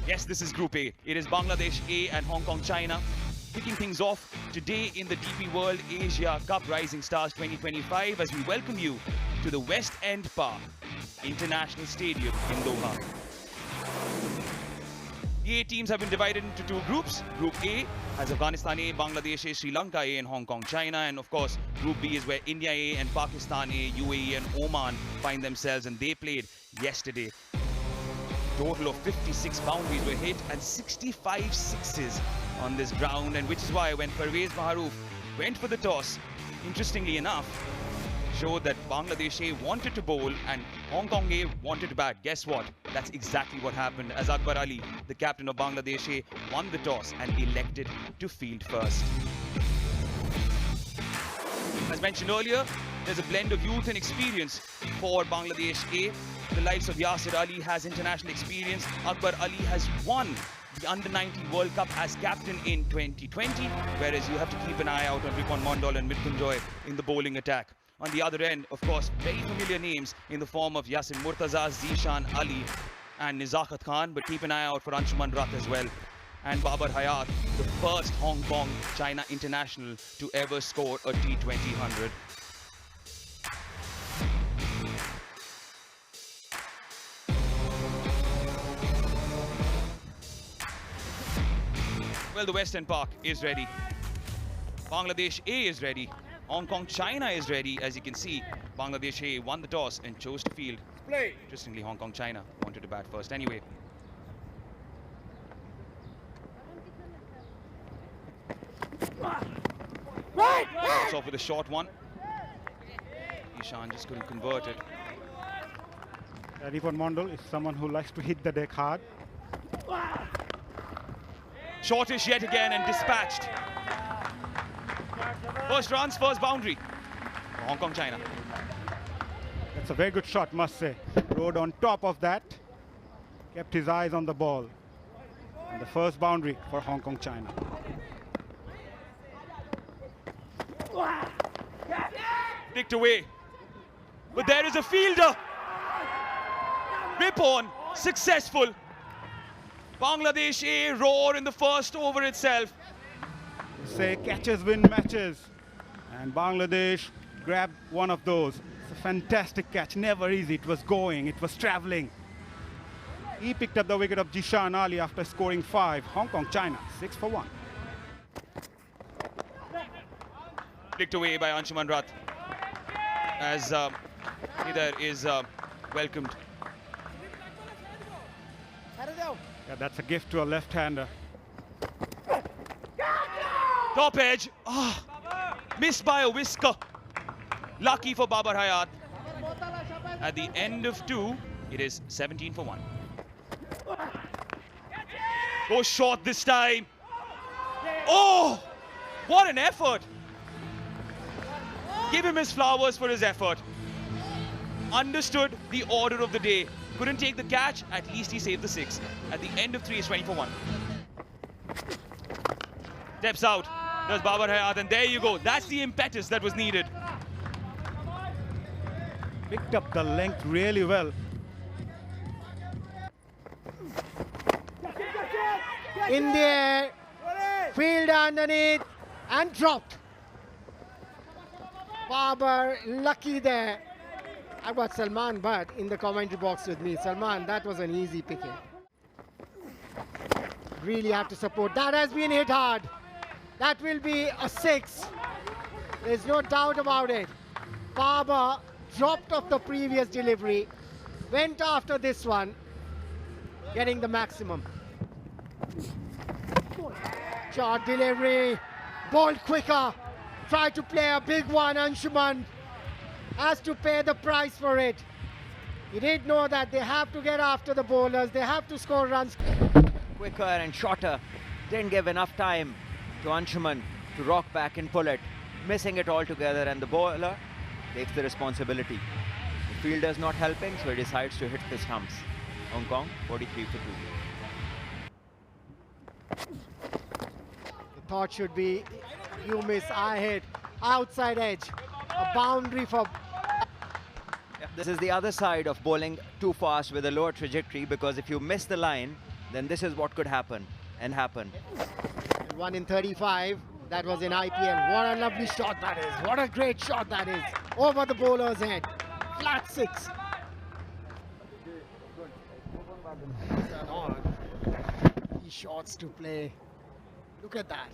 Yes, this is Group A. It is Bangladesh A and Hong Kong China. Kicking things off today in the DP World Asia Cup Rising Stars 2025 as we welcome you to the West End Park International Stadium in Doha. The 8 teams have been divided into 2 groups. Group A has Afghanistan A, Bangladesh A, Sri Lanka A and Hong Kong China. And of course, Group B is where India A and Pakistan A, UAE and Oman find themselves, and they played yesterday. Total of 56 boundaries were hit and 65 sixes on this ground, and which is why when Pervez Maharouf went for the toss, interestingly enough, showed that Bangladesh A wanted to bowl and Hong Kong A wanted to bat. Guess what? That's exactly what happened, as Akbar Ali, the captain of Bangladesh A, won the toss and elected to field first. As mentioned earlier, there's a blend of youth and experience for Bangladesh A. The likes of Yasir Ali has international experience. Akbar Ali has won the Under-19 World Cup as captain in 2020, whereas you have to keep an eye out on Ripon Mondal and Mrityunjoy in the bowling attack. On the other end, of course, very familiar names in the form of Yasin Murtaza, Zishan Ali and Nizakat Khan, but keep an eye out for Anshuman Rath as well. And Babar Hayat, the first Hong Kong China international to ever score a T20 100. Well, the West End Park is ready. Bangladesh A is ready. Hong Kong China is ready. As you can see, Bangladesh A won the toss and chose to field. Play. Interestingly, Hong Kong China wanted to bat first anyway. Right. It's off with a short one. Ishan just couldn't convert it. Ripon Mondal is someone who likes to hit the deck hard. Shortish yet again and dispatched. First runs, first boundary for Hong Kong China. That's a very good shot, must say. Rode on top of that, kept his eyes on the ball. And the first boundary for Hong Kong China. Picked away. But there is a fielder. Ripon successful. Bangladesh A roar in the first over itself. Say catches win matches. And Bangladesh grabbed one of those. It's a fantastic catch, never easy. It was going, it was traveling. He picked up the wicket of Zishan Ali after scoring 5. Hong Kong China, 6 for 1. Flicked away by Anshuman Rath as Hidar is welcomed. Yeah, that's a gift to a left-hander. Top edge. Missed by a whisker. Lucky for Babar Hayat. At the end of 2, it is 17 for 1. Goes short this time. Oh, what an effort. Give him his flowers for his effort. Understood the order of the day. Couldn't take the catch, at least he saved the 6. At the end of 3 is 20 for 1. Steps out, does Babar Hayat, and there you go. That's the impetus that was needed. Picked up the length really well. In the air, field underneath, and dropped. Babar lucky there. I've got Salman Bhatt in the commentary box with me. Salman, that was an easy picking. Really have to support. That has been hit hard. That will be a 6. There's no doubt about it. Babar dropped off the previous delivery, went after this one, getting the maximum. Short delivery, ball quicker, tried to play a big one. Anshuman has to pay the price for it. He did know that they have to get after the bowlers, they have to score runs. Quicker and shorter, didn't give enough time to Anshuman to rock back and pull it, missing it altogether, and the bowler takes the responsibility. The fielder's not helping, so he decides to hit the stumps. Hong Kong 43 for 2. The thought should be, you miss, I hit, outside edge, a boundary for... This is the other side of bowling too fast with a lower trajectory, because if you miss the line, then this is what could happen and happen. 1 in 35. That was in IPL. What a lovely shot that is. What a great shot that is. Over the bowler's head. Flat 6. These shots to play. Look at that.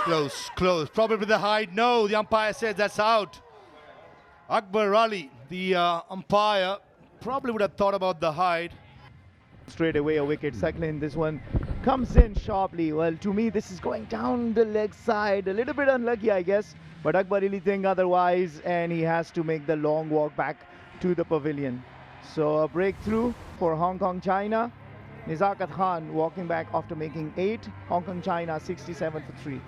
Close, close. Probably the height. No, the umpire says that's out. Akbar Ali, the umpire, probably would have thought about the height. Straight away a wicket. Cycling, this one comes in sharply. Well, to me, this is going down the leg side. A little bit unlucky, I guess. But Akbar really think otherwise, and he has to make the long walk back to the pavilion. So a breakthrough for Hong Kong, China. Nizakat Khan walking back after making 8. Hong Kong, China 67 for 3.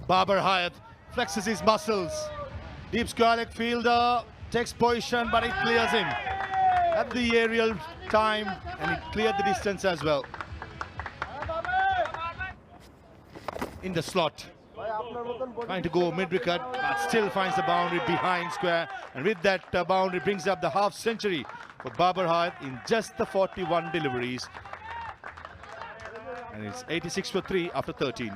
Babar Hayat flexes his muscles. Deep square leg fielder takes position, but it clears him at the aerial time, and it cleared the distance as well. In the slot, trying to go mid-wicket, but still finds the boundary behind square, and with that boundary brings up the half century for Babar Hayat in just the 41 deliveries, and it's 86 for 3 after 13.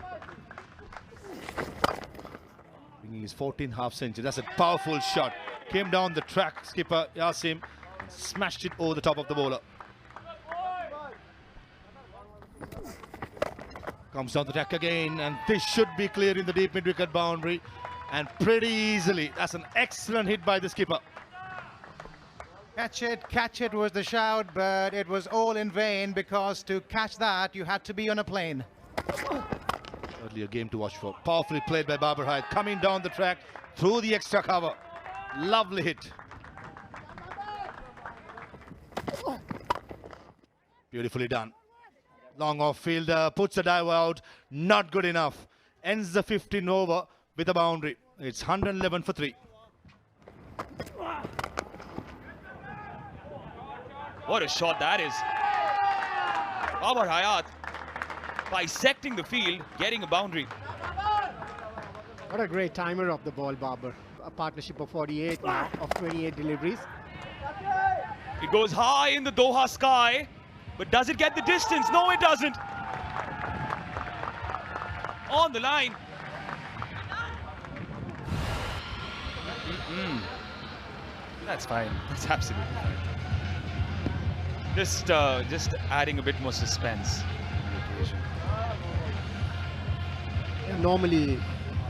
Bringing his 14th half century. That's a powerful shot. Came down the track, skipper Yasim, and smashed it over the top of the bowler. Comes down the track again, and this should be clear in the deep mid-wicket boundary, and pretty easily. That's an excellent hit by the skipper. Catch it was the shout, but it was all in vain, because to catch that you had to be on a plane. Certainly a game to watch for. Powerfully played by Babar Hayat, coming down the track through the extra cover. Lovely hit. Beautifully done. Long off fielder puts a dive out, not good enough. Ends the 15 over with a boundary. It's 111 for 3. What a shot that is. Babar Hayat bisecting the field, getting a boundary. What a great timer of the ball, Babar. A partnership of 48 now, of 28 deliveries. It goes high in the Doha sky, but does it get the distance? No, it doesn't. On the line. That's fine. That's absolutely fine. Just adding a bit more suspense to the occasion. Yeah, normally,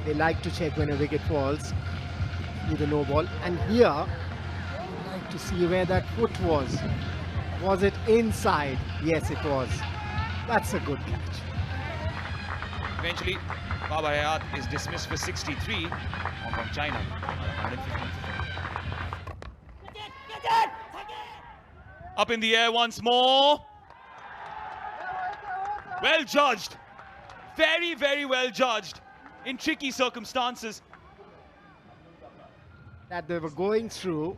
they like to check when a wicket falls with a no ball. And here, they like to see where that foot was. Was it inside? Yes, it was. That's a good catch. Eventually, Babar Hayat is dismissed for 63. Hong Kong, China. 115. Up in the air once more. Well judged. Very, very well judged in tricky circumstances. That they were going through.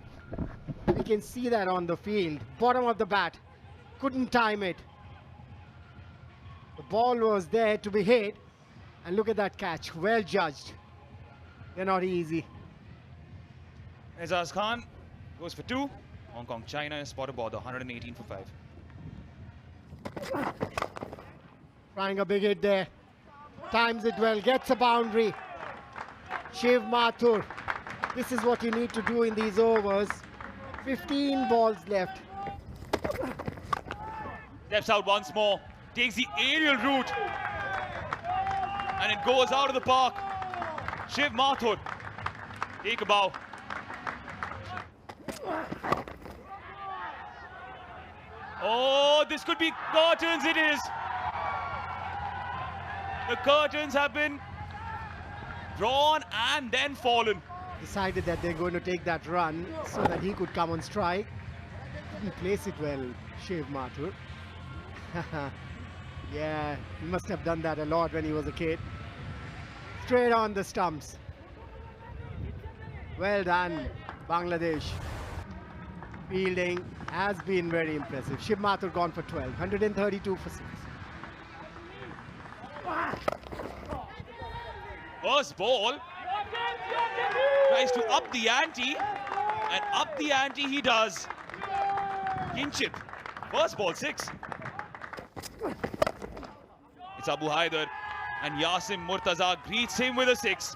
We can see that on the field. Bottom of the bat. Couldn't time it. The ball was there to be hit. And look at that catch. Well judged. They're not easy. Azaz Khan goes for 2. Hong Kong, China is spot aboard the 118 for 5. Trying a big hit there. Times it well. Gets a boundary. Shiv Mathur. This is what you need to do in these overs. 15 balls left. Steps out once more. Takes the aerial route. And it goes out of the park. Shiv Mathur. Take a bow. Oh, this could be curtains, it is. The curtains have been drawn and then fallen. Decided that they're going to take that run so that he could come on strike. Didn't place it well, Shiv Mathur. Yeah, he must have done that a lot when he was a kid. Straight on the stumps. Well done, Bangladesh. Fielding has been very impressive. Shiv Mathur gone for 12, 132 for 6. First ball. Tries to up the ante And up the ante he does. Kinchit, first ball 6. It's Abu Haider, and Yasim Murtaza greets him with a 6.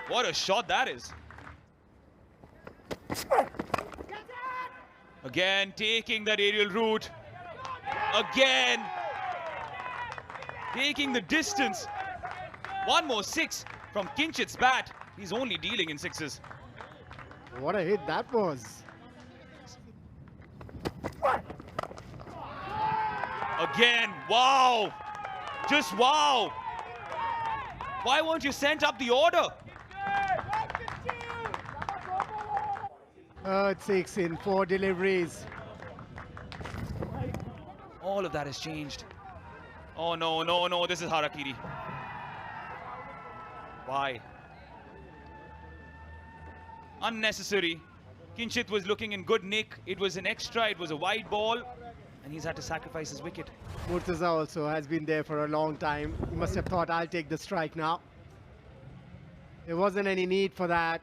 What a shot that is. Again, taking that aerial route. Again, taking the distance. One more 6 from Kinchit's bat. He's only dealing in 6s. What a hit that was. Again, wow. Just wow. Why weren't you sent up the order? Third 6 in 4 deliveries. All of that has changed. Oh no, no, no, this is Harakiri. Why? Unnecessary. Kinchit was looking in good nick. It was an extra, it was a wide ball, and he's had to sacrifice his wicket. Murtaza also has been there for a long time. He must have thought, I'll take the strike now. There wasn't any need for that.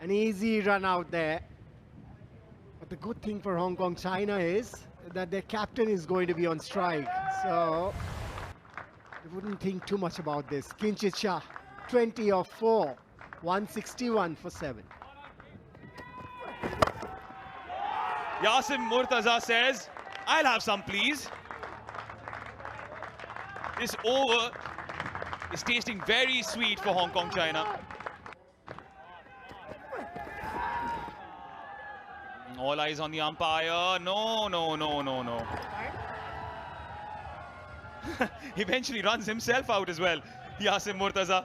An easy run out there. But the good thing for Hong Kong China is that their captain is going to be on strike. So they wouldn't think too much about this. Kinchit Shah, 20 of 4, 161 for 7. Yasim Murtaza says, I'll have some please. This over is tasting very sweet for Hong Kong China. All eyes on the umpire. No, no, no, no, no. Eventually runs himself out as well. Yasim Murtaza.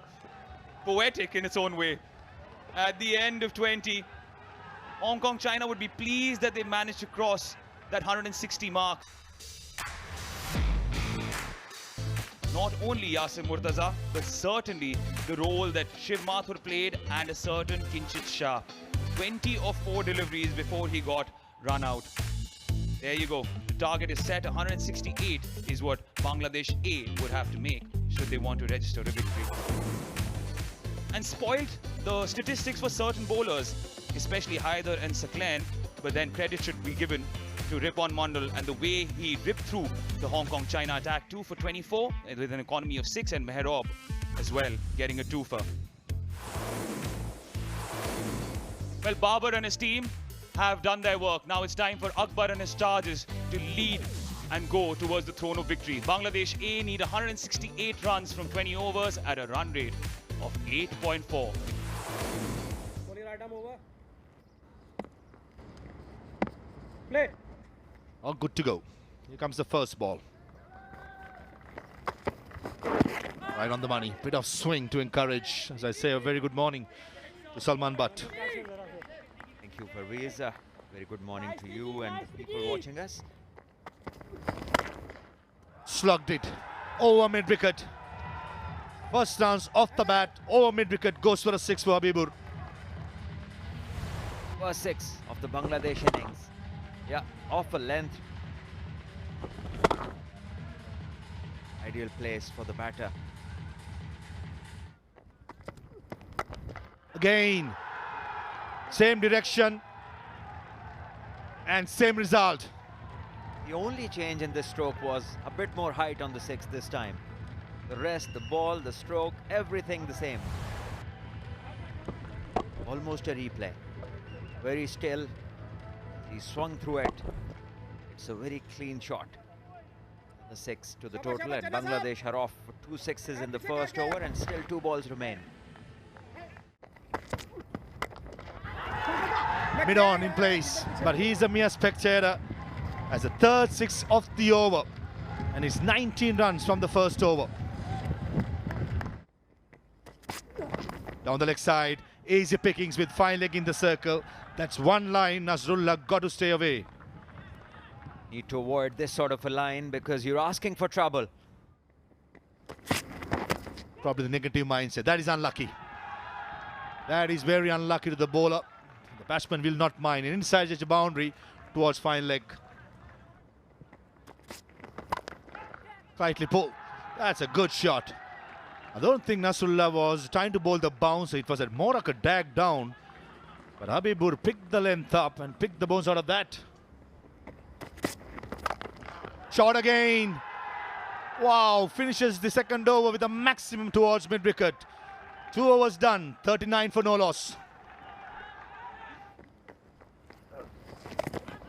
Poetic in its own way. At the end of 20, Hong Kong China would be pleased that they managed to cross that 160 mark. Not only Yasim Murtaza, but certainly the role that Shiv Mathur played and a certain Kinchit Shah. 20 of 4 deliveries before he got run out. There you go. The target is set. 168 is what Bangladesh A would have to make should they want to register a victory. And spoiled the statistics for certain bowlers, especially Haider and Saklan, but then credit should be given to Ripon Mandal and the way he ripped through the Hong Kong China attack. 2 for 24 with an economy of 6, and Meherob as well getting a 2 for. Well, Babar and his team have done their work. Now it's time for Akbar and his charges to lead and go towards the throne of victory. Bangladesh A need 168 runs from 20 overs at a run rate of 8.4. Play. All good to go. Here comes the first ball. Right on the money. Bit of swing to encourage, as I say, a very good morning to Salman Butt. Thank you, Parvez. Very good morning to you and the people watching us. Slugged it over mid-wicket. First dance off the bat, over mid-wicket, goes for a 6 for Habibur. First 6 of the Bangladesh innings. Yeah, off a length. Ideal place for the batter. Again, same direction and same result. The only change in this stroke was a bit more height on the 6 this time. The rest, the ball, the stroke, everything the same. Almost a replay. Very still. He swung through it. It's a very clean shot. The 6 to the total, and Bangladesh are off for 2 sixes in the first over, and still 2 balls remain. Mid-on in place, but he's a mere spectator as the third 6 of the over, and it's 19 runs from the first over. Down the leg side, easy pickings with fine leg in the circle. That's one line Nazrullah got to stay away. Need to avoid this sort of a line because you're asking for trouble. Probably the negative mindset. That is unlucky. That is very unlucky to the bowler. The batsman will not mind. An inside edge boundary towards fine leg. Tightly pulled. That's a good shot. I don't think Nasrullah was trying to bowl the bouncer. It was more like a dag down But Habibur picked the length up and picked the bones out of that. Shot again. Wow, finishes the second over with a maximum towards mid-wicket. 2 overs done, 39 for no loss.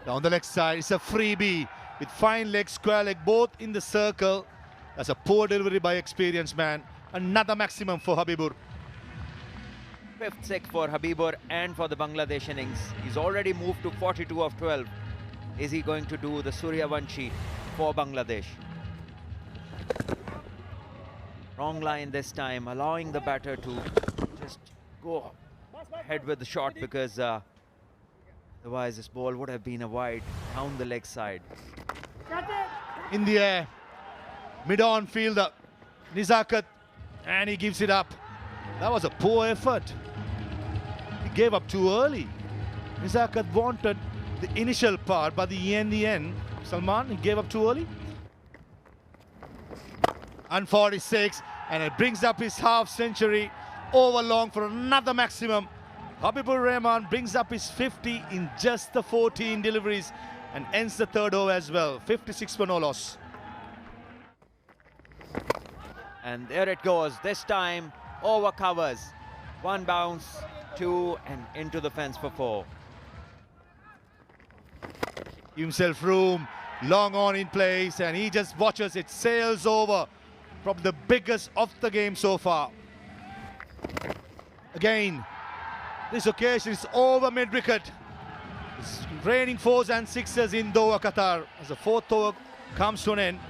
Down the leg side, it's a freebie with fine leg, square leg, both in the circle. That's a poor delivery by experienced man. Another maximum for Habibur. 5th six for Habibur and for the Bangladesh innings. He's already moved to 42 of 12. Is he going to do the Suryavanshi for Bangladesh? Wrong line this time, allowing the batter to just go ahead with the shot because otherwise this ball would have been a wide down the leg side. In the air, mid-on fielder, Nizakat, and he gives it up. That was a poor effort. He gave up too early. Nizakat wanted the initial part, but in the end, Salman, he gave up too early. And 46, and it brings up his half century over long for another maximum. Habibur Rahman brings up his 50 in just the 14 deliveries and ends the third over as well. 56 for no loss. And there it goes. This time over covers. 1 bounce, 2, and into the fence for 4. Give himself room, long on in place, and he just watches it sails over. Probably the biggest of the game so far. Again, this occasion is over mid-wicket. It's raining 4s and 6s in Doha, Qatar, as the 4th over comes to an end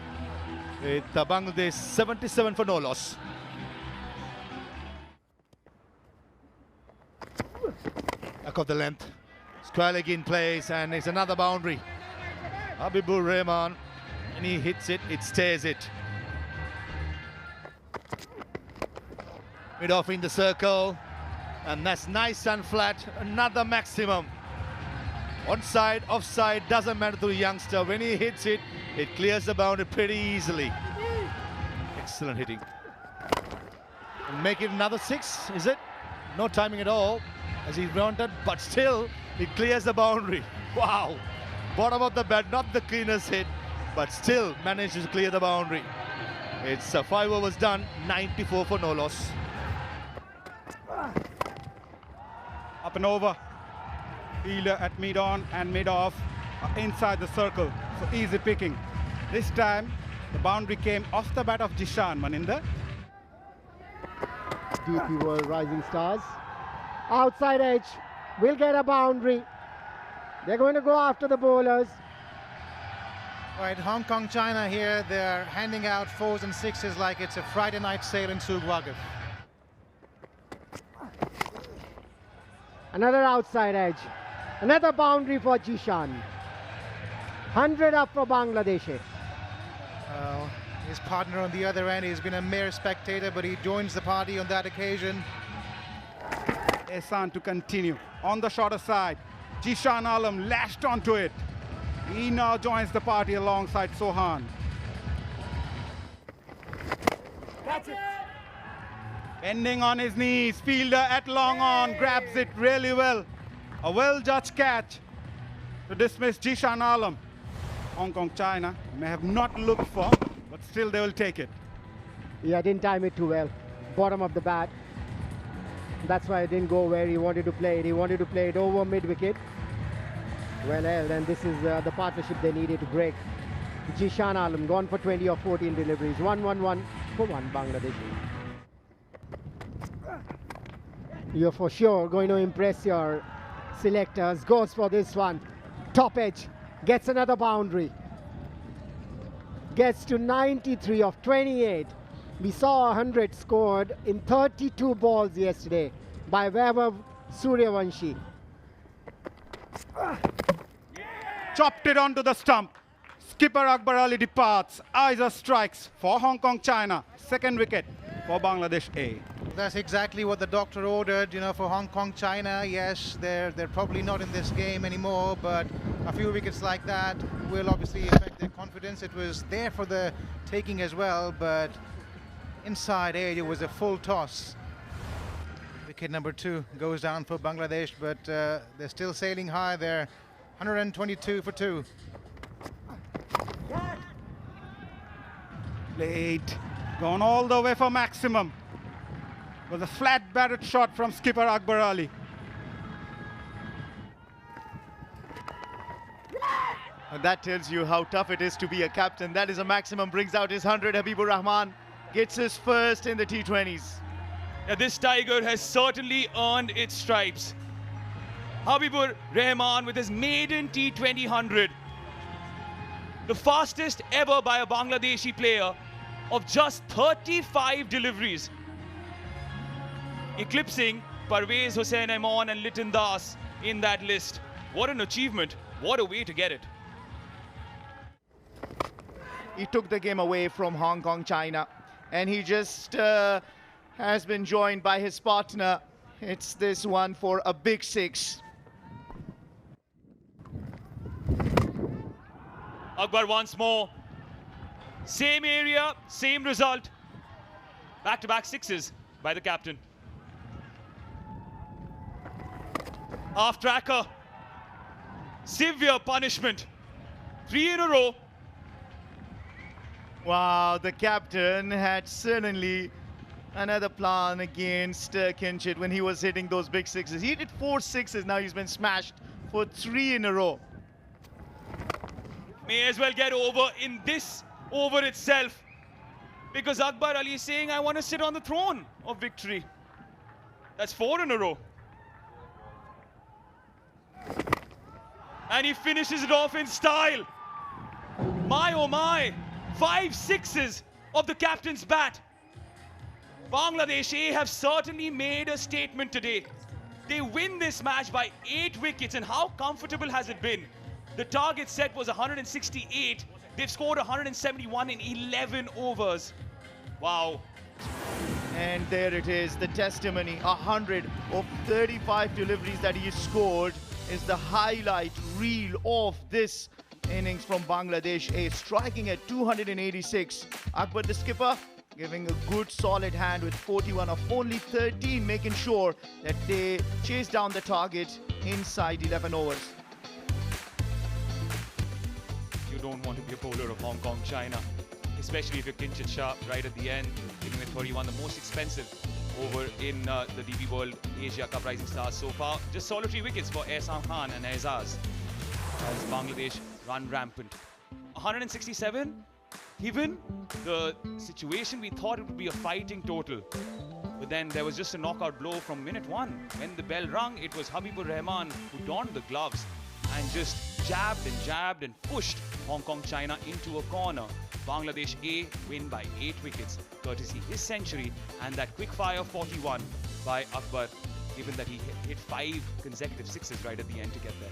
with Bangladesh 77 for no loss. Back of the length, square leg in place, and it's another boundary. Habibur Rahman, and he hits it, it stays it. Mid-off in the circle, and that's nice and flat, another maximum. Onside, offside, doesn't matter to the youngster. When he hits it, it clears the boundary pretty easily. Excellent hitting. And make it another 6, is it? No timing at all, as he wanted, but still, it clears the boundary. Wow! Bottom of the bat, not the cleanest hit, but still manages to clear the boundary. It's 5 overs done, 94 for no loss. Up and over. Fielder at mid-on and mid-off inside the circle. So easy picking. This time, the boundary came off the bat of Jishan, Maninder. DP were rising stars. Outside edge will get a boundary. They're going to go after the bowlers. Right, Hong Kong, China here, they're handing out 4s and 6s like it's a Friday night sale in Sugwagaf. Another outside edge. Another boundary for Jishan. 100 up for Bangladesh. Well, his partner on the other end, he's been a mere spectator, but he joins the party on that occasion. Ehsan to continue. On the shorter side, Jishan Alam lashed onto it. He now joins the party alongside Sohan. That's it. Bending on his knees, fielder at long on, grabs it really well. A well-judged catch to dismiss Jishan Alam. Hong Kong, China may have not looked for, but still they will take it. Yeah, didn't time it too well. Bottom of the bat. That's why it didn't go where he wanted to play it. He wanted to play it over mid-wicket. Well held, and this is the partnership they needed to break. Jishan Alam gone for 20 or 14 deliveries. 1-1-1 for 1 Bangladesh. You're for sure going to impress your selectors. Goes for this one. Top edge. Gets another boundary. Gets to 93 of 28. We saw 100 scored in 32 balls yesterday by Vaibhav Suryavanshi. Chopped it onto the stump. Skipper Akbar Ali departs. Aiza strikes for Hong Kong, China. Second wicket for Bangladesh A. That's exactly what the doctor ordered, you know, for Hong Kong, China. Yes, they're probably not in this game anymore, but a few wickets like that will obviously affect their confidence. It was there for the taking as well, but inside edge, it was a full toss. wicket number 2 goes down for Bangladesh, but they're still sailing high there. 122 for 2. Late. Gone all the way for maximum. Was a flat batted shot from skipper Akbar Ali. And that tells you how tough it is to be a captain. That is a maximum, brings out his 100. Habibur Rahman gets his first in the T20s. Yeah, this tiger has certainly earned its stripes. Habibur Rahman with his maiden T20 100. The fastest ever by a Bangladeshi player of just 35 deliveries. Eclipsing Parvez Hussain Aimon and Liton Das in that list. What an achievement. What a way to get it. He took the game away from Hong Kong, China, and he just has been joined by his partner. It's this one for a big 6. Akbar once more. Same area, same result. Back-to-back 6s by the captain. Half tracker. Severe punishment. 3 in a row. Wow, the captain had certainly another plan against Kinchit when he was hitting those big 6s. He did 4 6s, now he's been smashed for 3 in a row. May as well get over in this over itself, because Akbar Ali is saying, I want to sit on the throne of victory. That's 4 in a row. And he finishes it off in style. My oh my, 5 6s of the captain's bat. Bangladesh A have certainly made a statement today. They win this match by 8 wickets, and how comfortable has it been? The target set was 168. They've scored 171 in 11 overs. Wow. And there it is, the testimony. 100 of 35 deliveries that he scored is the highlight reel of this innings from Bangladesh A, striking at 286. Akbar the skipper giving a good solid hand with 41 of only 13, making sure that they chase down the target inside 11 overs. You don't want to be a bowler of Hong Kong, China, especially if you're Kinchit sharp right at the end, giving with 31, the most expensive over in the DP World Asia Cup Rising Stars so far. Just solitary wickets for Ehsan Khan and Aizaz as Bangladesh run rampant. 167, given the situation, we thought it would be a fighting total. But then there was just a knockout blow from minute 1. When the bell rung, it was Habibur Rahman who donned the gloves and just jabbed and pushed Hong Kong China into a corner. Bangladesh A win by 8 wickets, courtesy his century and that quick fire 41 by Akbar, given that he hit 5 consecutive 6s right at the end to get there.